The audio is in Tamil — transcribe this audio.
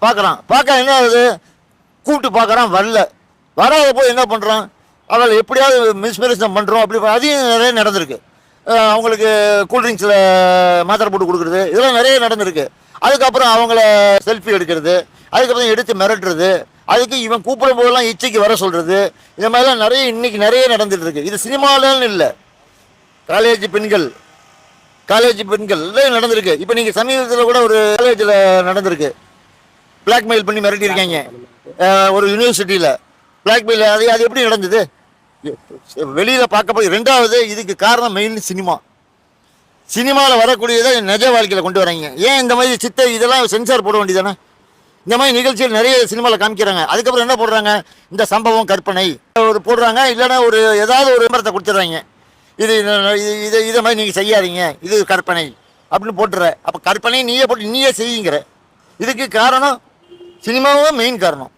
பார்க்க என்ன ஆகுது, கூப்பிட்டு பார்க்குறான், வராத போய் என்ன பண்ணுறான், அவளை எப்படியாவது மிஸ்மேரேஜ் பண்ணுறோம் அப்படி அதையும் நிறைய நடந்திருக்கு. அவங்களுக்கு கூல்ட்ரிங்க்ஸில் மாத்திரை போட்டு கொடுக்குறது, இதெல்லாம் நிறைய நடந்திருக்கு. அதுக்கப்புறம் அவங்கள செல்ஃபி எடுக்கிறது, அதுக்கப்புறம் எடுத்து மிரட்டுறது, அதுக்கு இவன் கூப்பிடும் போதெல்லாம் இச்சைக்கு வர சொல்கிறது, இந்த மாதிரிலாம் இன்னைக்கு நிறைய நடந்துட்டு இருக்கு. இது சினிமாலன்னு இல்லை, காலேஜ் பெண்கள் நடந்திருக்கு. இப்போ நீங்கள் சமீபத்தில் கூட ஒரு காலேஜில் நடந்திருக்கு, பிளாக்மெயில் பண்ணி மிரட்டியிருக்காங்க ஒரு யூனிவர்சிட்டியில். பிளாக்மெயில் அது எப்படி நடந்தது வெளியில் பார்க்க போய். ரெண்டாவது, இதுக்கு காரணம் மெயின் சினிமாவில் வரக்கூடியதை நிஜ வாழ்க்கையில் கொண்டு வராங்க. ஏன் இந்த மாதிரி இதெல்லாம் சென்சார் போட வேண்டியதானே? இந்த மாதிரி நிகழ்ச்சிகள் நிறைய சினிமாவில் காமிக்கிறாங்க. அதுக்கப்புறம் என்ன போடுறாங்க, இந்த சம்பவம் கற்பனை ஒரு போடுறாங்க, இல்லைன்னா ஏதாவது ஒரு விமரத்தை கொடுத்துட்றாங்க. இதை மாதிரி நீங்கள் செய்யாதீங்க, இது கற்பனை அப்படின்னு போட்டுற. அப்போ கற்பனை நீயே போட்டு நீயே செய்யுங்கிற. இதுக்கு காரணம் சினிமாவும் மெயின் காரணம்.